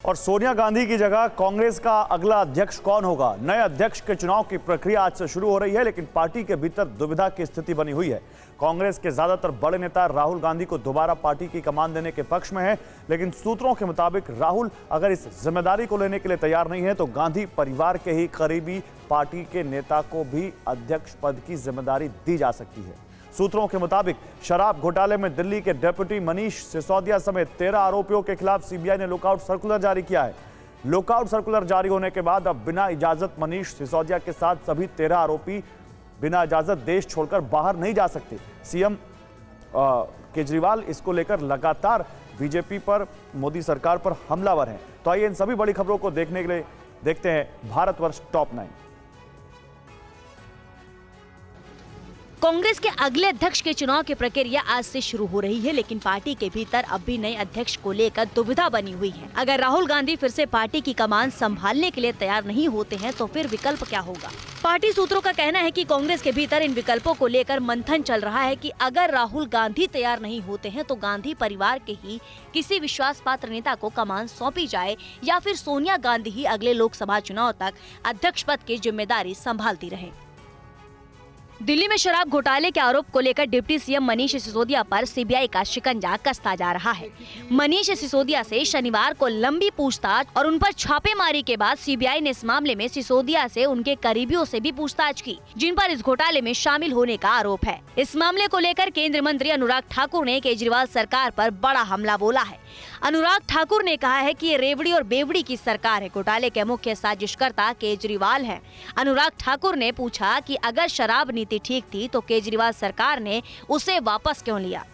और सोनिया गांधी की जगह कांग्रेस का अगला अध्यक्ष कौन होगा? नए अध्यक्ष के चुनाव की प्रक्रिया आज से शुरू हो रही है, लेकिन पार्टी के भीतर दुविधा की स्थिति बनी हुई है। कांग्रेस के ज्यादातर बड़े नेता राहुल गांधी को दोबारा पार्टी की कमान देने के पक्ष में हैं, लेकिन सूत्रों के मुताबिक राहुल अगर इस जिम्मेदारी को लेने के लिए तैयार नहीं है तो गांधी परिवार के ही करीबी पार्टी के नेता को भी अध्यक्ष पद की जिम्मेदारी दी जा सकती है। सूत्रों के मुताबिक शराब घोटाले में दिल्ली के डेप्यूटी मनीष सिसोदिया समेत 13 आरोपियों के खिलाफ सीबीआई ने लुकआउट सर्कुलर जारी किया है। लुकआउट सर्कुलर जारी होने के बाद अब बिना इजाजत मनीष सिसोदिया के साथ सभी 13 आरोपी बिना इजाजत देश छोड़कर बाहर नहीं जा सकते। सीएम केजरीवाल इसको लेकर लगातार बीजेपी पर, मोदी सरकार पर हमलावर हैं। तो आइए इन सभी बड़ी खबरों को देखने के लिए देखते हैं भारतवर्ष टॉप 9। कांग्रेस के अगले अध्यक्ष के चुनाव की प्रक्रिया आज से शुरू हो रही है, लेकिन पार्टी के भीतर अब भी नए अध्यक्ष को लेकर दुविधा बनी हुई है। अगर राहुल गांधी फिर से पार्टी की कमान संभालने के लिए तैयार नहीं होते हैं तो फिर विकल्प क्या होगा? पार्टी सूत्रों का कहना है कि कांग्रेस के भीतर इन विकल्पों को लेकर मंथन चल रहा है कि अगर राहुल गांधी तैयार नहीं होते हैं तो गांधी परिवार के ही किसी विश्वास पात्र नेता को कमान सौंपी जाए या फिर सोनिया गांधी ही अगले लोकसभा चुनाव तक अध्यक्ष पद की जिम्मेदारी संभालती रहे। दिल्ली में शराब घोटाले के आरोप को लेकर डिप्टी सीएम मनीष सिसोदिया पर सीबीआई का शिकंजा कसता जा रहा है। मनीष सिसोदिया से शनिवार को लंबी पूछताछ और उन पर छापेमारी के बाद सीबीआई ने इस मामले में सिसोदिया से उनके करीबियों से भी पूछताछ की, जिन पर इस घोटाले में शामिल होने का आरोप है। इस मामले को लेकर केंद्रीय मंत्री अनुराग ठाकुर ने केजरीवाल सरकार पर बड़ा हमला बोला है। अनुराग ठाकुर ने कहा है कि ये रेवड़ी और बेवड़ी की सरकार है, घोटाले के मुख्य साजिशकर्ता केजरीवाल हैं। अनुराग ठाकुर ने पूछा कि अगर शराब नीति ठीक थी तो केजरीवाल सरकार ने उसे वापस क्यों लिया?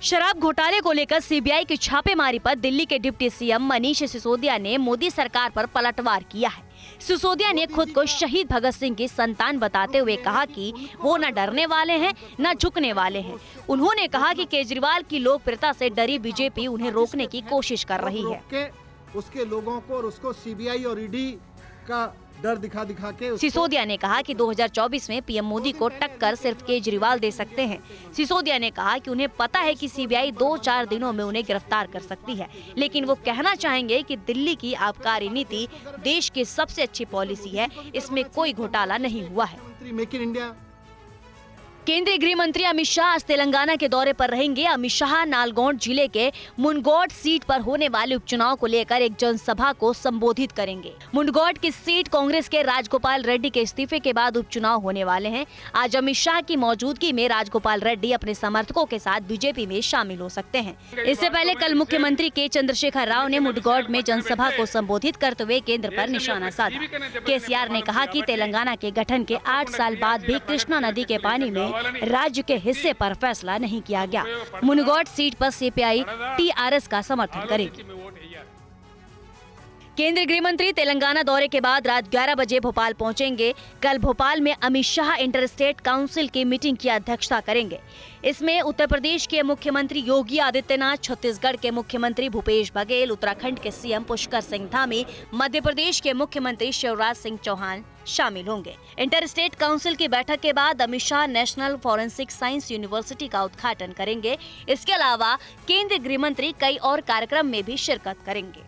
शराब घोटाले को लेकर सीबीआई की छापेमारी पर दिल्ली के डिप्टी सीएम मनीष सिसोदिया ने मोदी सरकार पर पलटवार किया है। सिसोदिया ने खुद को शहीद भगत सिंह की संतान बताते हुए कहा कि वो न डरने वाले हैं न झुकने वाले हैं। उन्होंने कहा कि केजरीवाल की लोकप्रियता से डरी बीजेपी उन्हें रोकने की कोशिश कर रही है। उसके लोगों को और उसको सीबीआई और ईडी का डर दिखा के सिसोदिया ने कहा कि 2024 में पीएम मोदी को टक्कर सिर्फ केजरीवाल दे सकते हैं। सिसोदिया ने कहा कि उन्हें पता है कि सीबीआई 2-4 दिनों में उन्हें गिरफ्तार कर सकती है, लेकिन वो कहना चाहेंगे कि दिल्ली की आबकारी नीति देश की सबसे अच्छी पॉलिसी है, इसमें कोई घोटाला नहीं हुआ है। Make in India. केंद्रीय गृह मंत्री अमित शाह आज तेलंगाना के दौरे पर रहेंगे। अमित शाह नालगोंड जिले के मुनगोड सीट पर होने वाले उपचुनाव को लेकर एक जनसभा को संबोधित करेंगे। मुनगोड की सीट कांग्रेस के राजगोपाल रेड्डी के इस्तीफे के बाद उपचुनाव होने वाले हैं। आज अमित शाह की मौजूदगी में राजगोपाल रेड्डी अपने समर्थकों के साथ बीजेपी में शामिल हो सकते हैं। इससे पहले कल मुख्यमंत्री के चंद्रशेखर राव ने मुनगोड में जनसभा को संबोधित करते हुए केंद्र पर निशाना साधा। केसीआर ने कहा कि तेलंगाना के गठन के 8 साल बाद भी कृष्णा नदी के पानी में राज्य के हिस्से पर फैसला नहीं किया गया। मुनगोड सीट पर सीपीआई टीआरएस का समर्थन करेगी। केंद्रीय गृह मंत्री तेलंगाना दौरे के बाद रात 11 बजे भोपाल पहुंचेंगे। कल भोपाल में Amit Shah inter state council की मीटिंग की अध्यक्षता करेंगे। इसमें उत्तर प्रदेश के मुख्यमंत्री योगी आदित्यनाथ, छत्तीसगढ़ के मुख्यमंत्री भूपेश बघेल, उत्तराखंड के सीएम पुष्कर सिंह धामी, मध्य प्रदेश के मुख्यमंत्री शिवराज सिंह चौहान शामिल होंगे। इंटर स्टेट काउंसिल की बैठक के बाद Amit Shah national forensic science university का उद्घाटन करेंगे। इसके अलावा केंद्रीय गृह मंत्री कई और कार्यक्रम में भी शिरकत करेंगे।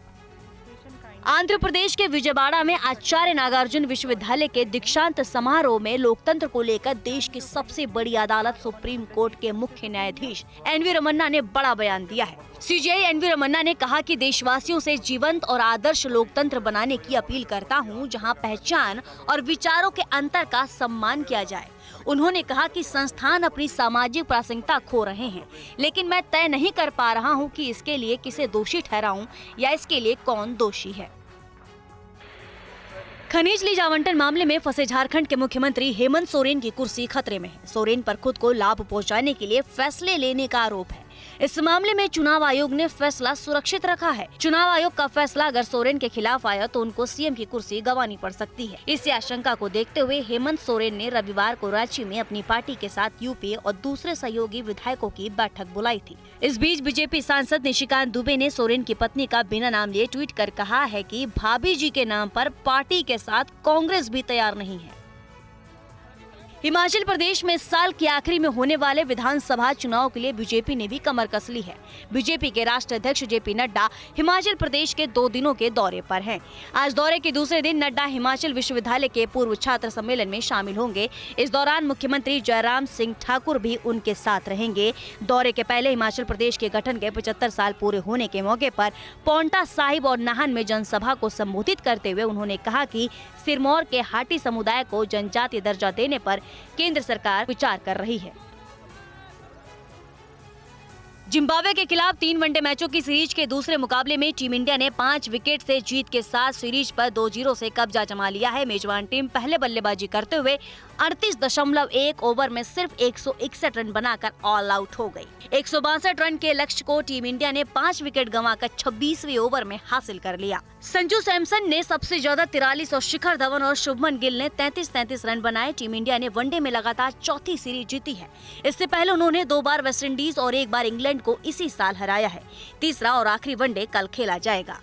आंध्र प्रदेश के विजयवाड़ा में आचार्य नागार्जुन विश्वविद्यालय के दीक्षांत समारोह में लोकतंत्र को लेकर देश की सबसे बड़ी अदालत सुप्रीम कोर्ट के मुख्य न्यायाधीश एनवी रमन्ना ने बड़ा बयान दिया है। सीजेआई एनवी रमन्ना ने कहा कि देशवासियों से जीवंत और आदर्श लोकतंत्र बनाने की अपील करता हूं, जहां पहचान और विचारों के अंतर का सम्मान किया जाए। उन्होंने कहा कि संस्थान अपनी सामाजिक प्रासंगिकता खो रहे हैं, लेकिन मैं तय नहीं कर पा रहा हूं कि इसके लिए किसे दोषी ठहराऊं या इसके लिए कौन दोषी है। खनिज लीज आवंटन मामले में फंसे झारखंड के मुख्यमंत्री हेमंत सोरेन की कुर्सी खतरे में है। सोरेन पर खुद को लाभ पहुंचाने के लिए फैसले लेने का आरोप है। इस मामले में चुनाव आयोग ने फैसला सुरक्षित रखा है। चुनाव आयोग का फैसला अगर सोरेन के खिलाफ आया तो उनको सीएम की कुर्सी गंवानी पड़ सकती है। इसी आशंका को देखते हुए हेमंत सोरेन ने रविवार को रांची में अपनी पार्टी के साथ यूपीए और दूसरे सहयोगी विधायकों की बैठक बुलाई थी। इस बीच बीजेपी सांसद निशिकांत दुबे ने सोरेन की पत्नी का बिना नाम लिए ट्वीट कर कहा है कि भाभी जी के नाम पर पार्टी के साथ कांग्रेस भी तैयार नहीं है। हिमाचल प्रदेश में इस साल के आखिरी में होने वाले विधानसभा चुनाव के लिए बीजेपी ने भी कमर कस ली है। बीजेपी के राष्ट्रीय अध्यक्ष जेपी नड्डा हिमाचल प्रदेश के 2 दिनों के दौरे पर हैं। आज दौरे के दूसरे दिन नड्डा हिमाचल विश्वविद्यालय के पूर्व छात्र सम्मेलन में शामिल होंगे। इस दौरान मुख्यमंत्री जयराम सिंह ठाकुर भी उनके साथ रहेंगे। दौरे के पहले हिमाचल प्रदेश के गठन के 75 साल पूरे होने के मौके पर पांवटा साहिब और नाहन में जनसभा को संबोधित करते हुए उन्होंने कहा कि सिरमौर के हाटी समुदाय को जनजातीय दर्जा देने पर केंद्र सरकार विचार कर रही है। जिम्बाब्वे के खिलाफ 3 वनडे मैचों की सीरीज के दूसरे मुकाबले में टीम इंडिया ने 5 विकेट से जीत के साथ सीरीज पर 2-0 से कब्जा जमा लिया है। मेजबान टीम पहले बल्लेबाजी करते हुए 38.1 ओवर में सिर्फ 161 रन बनाकर ऑल आउट हो गई। 162 रन के लक्ष्य को टीम इंडिया ने 5 विकेट गंवाकर 26वें ओवर में हासिल कर लिया। संजू सैमसन ने सबसे ज्यादा 43 और शिखर धवन और शुभमन गिल ने 33 रन बनाए। टीम इंडिया ने वनडे में लगातार चौथी सीरीज जीती है। इससे पहले उन्होंने 2 बार वेस्टइंडीज और 1 बार इंग्लैंड को इसी साल हराया है। तीसरा और आखिरी वनडे कल खेला जाएगा।